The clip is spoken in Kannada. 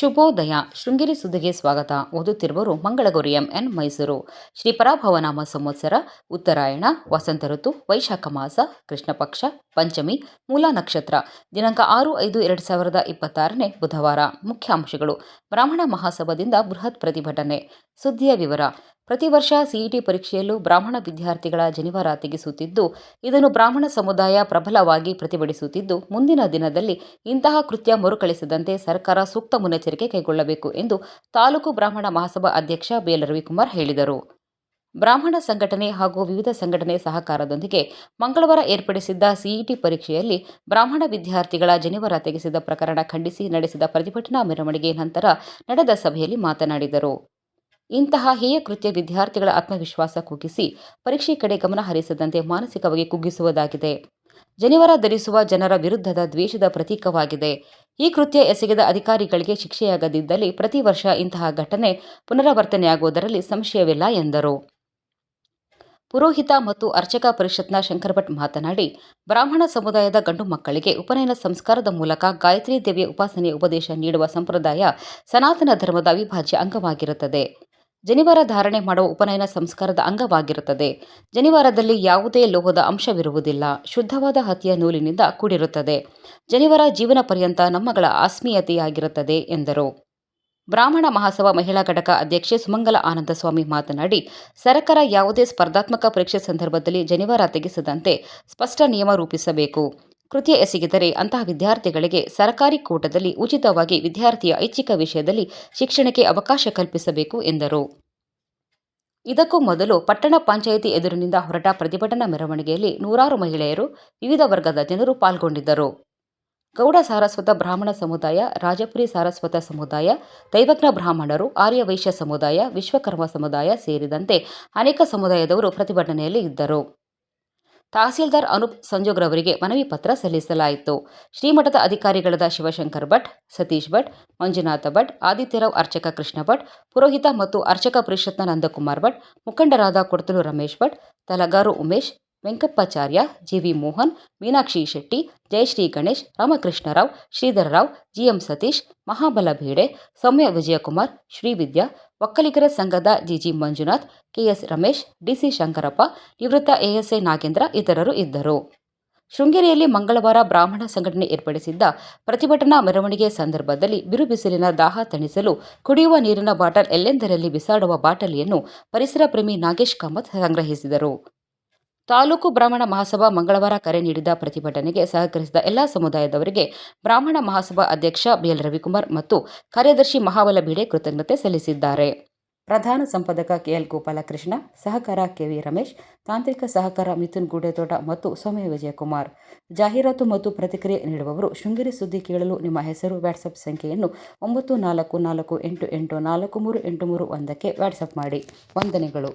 ಶುಭೋದಯ. ಶೃಂಗೇರಿ ಸುದ್ದಿಗೆ ಸ್ವಾಗತ. ಓದುತ್ತಿರುವವರು ಮಂಗಳಗೌರಿ ಎನ್ ಮೈಸೂರು. ಶ್ರೀ ಪರಾಭವನಾಮ ಸಂವತ್ಸರ, ಉತ್ತರಾಯಣ, ವಸಂತ ಋತು, ವೈಶಾಖ ಮಾಸ, ಕೃಷ್ಣ ಪಕ್ಷ, ಪಂಚಮಿ, ಮೂಲ ನಕ್ಷತ್ರ. ದಿನಾಂಕ 6/5/2026 ಬುಧವಾರ. ಮುಖ್ಯಾಂಶಗಳು. ಬ್ರಾಹ್ಮಣ ಮಹಾಸಭಾದಿಂದ ಬೃಹತ್ ಪ್ರತಿಭಟನೆ. ಸುದ್ದಿಯ ವಿವರ. ಪ್ರತಿ ವರ್ಷ ಸಿಇಟಿ ಪರೀಕ್ಷೆಯಲ್ಲೂ ಬ್ರಾಹ್ಮಣ ವಿದ್ಯಾರ್ಥಿಗಳ ಜನಿವಾರ ತೆಗೆಸುತ್ತಿದ್ದು, ಇದನ್ನು ಬ್ರಾಹ್ಮಣ ಸಮುದಾಯ ಪ್ರಬಲವಾಗಿ ಪ್ರತಿಭಟಿಸುತ್ತಿದ್ದು, ಮುಂದಿನ ದಿನದಲ್ಲಿ ಇಂತಹ ಕೃತ್ಯ ಮರುಕಳಿಸದಂತೆ ಸರ್ಕಾರ ಸೂಕ್ತ ಮುನ್ನೆಚ್ಚರಿಕೆ ಕೈಗೊಳ್ಳಬೇಕು ಎಂದು ತಾಲೂಕು ಬ್ರಾಹ್ಮಣ ಮಹಾಸಭಾ ಅಧ್ಯಕ್ಷ ಬಿಎಲ್ ರವಿಕುಮಾರ್ ಹೇಳಿದರು. ಬ್ರಾಹ್ಮಣ ಸಂಘಟನೆ ಹಾಗೂ ವಿವಿಧ ಸಂಘಟನೆ ಸಹಕಾರದೊಂದಿಗೆ ಮಂಗಳವಾರ ಏರ್ಪಡಿಸಿದ್ದ ಸಿಇಟಿ ಪರೀಕ್ಷೆಯಲ್ಲಿ ಬ್ರಾಹ್ಮಣ ವಿದ್ಯಾರ್ಥಿಗಳ ಜನಿವಾರ ತೆಗೆಸಿದ ಪ್ರಕರಣ ಖಂಡಿಸಿ ನಡೆಸಿದ ಪ್ರತಿಭಟನಾ ಮೆರವಣಿಗೆ ನಂತರ ನಡೆದ ಸಭೆಯಲ್ಲಿ ಮಾತನಾಡಿದರು. ಇಂತಹ ಹೇಯ ಕೃತ್ಯ ವಿದ್ಯಾರ್ಥಿಗಳ ಆತ್ಮವಿಶ್ವಾಸ ಕುಗ್ಗಿಸಿ ಪರೀಕ್ಷೆ ಕಡೆ ಗಮನ ಹರಿಸದಂತೆ ಮಾನಸಿಕವಾಗಿ ಕುಗ್ಗಿಸುವುದಾಗಿದೆ. ಜನಿವಾರ ಧರಿಸುವ ಜನರ ವಿರುದ್ಧದ ದ್ವೇಷದ ಪ್ರತೀಕವಾಗಿದೆ. ಈ ಕೃತ್ಯ ಎಸಗಿದ ಅಧಿಕಾರಿಗಳಿಗೆ ಶಿಕ್ಷೆಯಾಗದಿದ್ದಲ್ಲಿ ಪ್ರತಿ ವರ್ಷ ಇಂತಹ ಘಟನೆ ಪುನರಾವರ್ತನೆಯಾಗುವುದರಲ್ಲಿ ಸಂಶಯವಿಲ್ಲ ಎಂದರು. ಪುರೋಹಿತ ಮತ್ತು ಅರ್ಚಕ ಪರಿಷತ್ನ ಶಂಕರ ಭಟ್ ಮಾತನಾಡಿ, ಬ್ರಾಹ್ಮಣ ಸಮುದಾಯದ ಗಂಡು ಮಕ್ಕಳಿಗೆ ಉಪನಯನ ಸಂಸ್ಕಾರದ ಮೂಲಕ ಗಾಯತ್ರಿ ದೇವಿಯ ಉಪಾಸನೆಯ ಉಪದೇಶ ನೀಡುವ ಸಂಪ್ರದಾಯ ಸನಾತನ ಧರ್ಮದ ಅವಿಭಾಜ್ಯ ಅಂಗವಾಗಿರುತ್ತದೆ. ಜನಿವಾರ ಧಾರಣೆ ಮಾಡುವ ಉಪನಯನ ಸಂಸ್ಕಾರದ ಅಂಗವಾಗಿರುತ್ತದೆ. ಜನಿವಾರದಲ್ಲಿ ಯಾವುದೇ ಲೋಹದ ಅಂಶವಿರುವುದಿಲ್ಲ. ಶುದ್ಧವಾದ ಹತ್ತಿಯ ನೂಲಿನಿಂದ ಕೂಡಿರುತ್ತದೆ. ಜನಿವಾರ ಜೀವನ ಪರ್ಯಂತ ನಮ್ಮಗಳ ಆಸ್ಮೀಯತೆಯಾಗಿರುತ್ತದೆ ಎಂದರು. ಬ್ರಾಹ್ಮಣ ಮಹಾಸಭಾ ಮಹಿಳಾ ಘಟಕ ಅಧ್ಯಕ್ಷೆ ಸುಮಂಗಲ ಆನಂದಸ್ವಾಮಿ ಮಾತನಾಡಿ, ಸರ್ಕಾರ ಯಾವುದೇ ಸ್ಪರ್ಧಾತ್ಮಕ ಪರೀಕ್ಷೆ ಸಂದರ್ಭದಲ್ಲಿ ಜನಿವಾರ ತೆಗೆಸದಂತೆ ಸ್ಪಷ್ಟ ನಿಯಮ ರೂಪಿಸಬೇಕು. ಕೃತ್ಯ ಎಸಗಿದರೆ ಅಂತಹ ವಿದ್ಯಾರ್ಥಿಗಳಿಗೆ ಸರ್ಕಾರಿ ಕೋಟಾದಲ್ಲಿ ಉಚಿತವಾಗಿ ವಿದ್ಯಾರ್ಥಿಯ ಐಚ್ಛಿಕ ವಿಷಯದಲ್ಲಿ ಶಿಕ್ಷಣಕ್ಕೆ ಅವಕಾಶ ಕಲ್ಪಿಸಬೇಕು ಎಂದರು. ಇದಕ್ಕೂ ಮೊದಲು ಪಟ್ಟಣ ಪಂಚಾಯಿತಿ ಎದುರಿನಿಂದ ಹೊರಟ ಪ್ರತಿಭಟನಾ ಮೆರವಣಿಗೆಯಲ್ಲಿ ನೂರಾರು ಮಹಿಳೆಯರು, ವಿವಿಧ ವರ್ಗದ ಜನರು ಪಾಲ್ಗೊಂಡಿದ್ದರು. ಗೌಡ ಸಾರಸ್ವತ ಬ್ರಾಹ್ಮಣ ಸಮುದಾಯ, ರಾಜಪುರಿ ಸಾರಸ್ವತ ಸಮುದಾಯ, ದೈವಜ್ಞ ಬ್ರಾಹ್ಮಣರು, ಆರ್ಯವೈಶ್ಯ ಸಮುದಾಯ, ವಿಶ್ವಕರ್ಮ ಸಮುದಾಯ ಸೇರಿದಂತೆ ಅನೇಕ ಸಮುದಾಯದವರು ಪ್ರತಿಭಟನೆಯಲ್ಲಿ ಇದ್ದರು. ತಹಸೀಲ್ದಾರ್ ಅನೂಪ್ ಸಂಜೋಗ್ರವರಿಗೆ ಮನವಿ ಪತ್ರ ಸಲ್ಲಿಸಲಾಯಿತು. ಶ್ರೀಮಠದ ಅಧಿಕಾರಿಗಳಾದ ಶಿವಶಂಕರ್ ಭಟ್, ಸತೀಶ್ ಭಟ್, ಮಂಜುನಾಥ ಭಟ್, ಆದಿತ್ಯರಾವ್, ಅರ್ಚಕ ಕೃಷ್ಣ ಭಟ್, ಪುರೋಹಿತ ಮತ್ತು ಅರ್ಚಕ ಪರಿಷತ್ನ ನಂದಕುಮಾರ್ ಭಟ್, ಮುಖಂಡರಾದ ಕೊಡತಲು ರಮೇಶ್ ಭಟ್, ತಲಗಾರು ಉಮೇಶ್, ವೆಂಕಪ್ಪಾಚಾರ್ಯ, ಜಿವಿ ಮೋಹನ್, ಮೀನಾಕ್ಷಿ ಶೆಟ್ಟಿ, ಜಯಶ್ರೀ ಗಣೇಶ್, ರಾಮಕೃಷ್ಣರಾವ್, ಶ್ರೀಧರರಾವ್, ಜಿಎಂ ಸತೀಶ್, ಮಹಾಬಲ ಭೇಡೆ, ಸೌಮ್ಯ ವಿಜಯಕುಮಾರ್, ಶ್ರೀವಿದ್ಯಾ, ಒಕ್ಕಲಿಗರ ಸಂಘದ GG Manjunath, KS Ramesh, DC Shankarappa, ನಿವೃತ್ತ ಎಎಸ್ಐ ನಾಗೇಂದ್ರ ಇತರರು ಇದ್ದರು. ಶೃಂಗೇರಿಯಲ್ಲಿ ಮಂಗಳವಾರ ಬ್ರಾಹ್ಮಣ ಸಂಘಟನೆ ಏರ್ಪಡಿಸಿದ್ದ ಪ್ರತಿಭಟನಾ ಮೆರವಣಿಗೆ ಸಂದರ್ಭದಲ್ಲಿ ಬಿರುಬಿಸಿಲಿನ ದಾಹ ತಣಿಸಲು ಕುಡಿಯುವ ನೀರಿನ ಬಾಟಲ್ ಎಲ್ಲೆಂದರಲ್ಲಿ ಬಿಸಾಡುವ ಬಾಟಲಿಯನ್ನು ಪರಿಸರ ಪ್ರೇಮಿ ನಾಗೇಶ್ ಕಾಮತ್ ಸಂಗ್ರಹಿಸಿದರು. ತಾಲೂಕು ಬ್ರಾಹ್ಮಣ ಮಹಾಸಭಾ ಮಂಗಳವಾರ ಕರೆ ನೀಡಿದ ಪ್ರತಿಭಟನೆಗೆ ಸಹಕರಿಸಿದ ಎಲ್ಲಾ ಸಮುದಾಯದವರಿಗೆ ಬ್ರಾಹ್ಮಣ ಮಹಾಸಭಾ ಅಧ್ಯಕ್ಷ ಬಿಎಲ್ ರವಿಕುಮಾರ್ ಮತ್ತು ಕಾರ್ಯದರ್ಶಿ ಮಹಾಬಲ ಭೇಡೆ ಕೃತಜ್ಞತೆ ಸಲ್ಲಿಸಿದ್ದಾರೆ. ಪ್ರಧಾನ ಸಂಪಾದಕ ಕೆಎಲ್ ಗೋಪಾಲಕೃಷ್ಣ, ಸಹಕಾರ ಕೆವಿ ರಮೇಶ್, ತಾಂತ್ರಿಕ ಸಹಕಾರ ಮಿಥುನ್ ಗೂಡೆತೋಟ ಮತ್ತು ಸೌಮ್ಯ ವಿಜಯಕುಮಾರ್. ಜಾಹೀರಾತು ಮತ್ತು ಪ್ರತಿಕ್ರಿಯೆ ನೀಡುವವರು. ಶೃಂಗೇರಿ ಸುದ್ದಿ ಕೇಳಲು ನಿಮ್ಮ ಹೆಸರು, ವಾಟ್ಸಪ್ ಸಂಖ್ಯೆಯನ್ನು 9448843831ಕ್ಕೆ ವಾಟ್ಸಪ್ ಮಾಡಿ. ವಂದನೆಗಳು.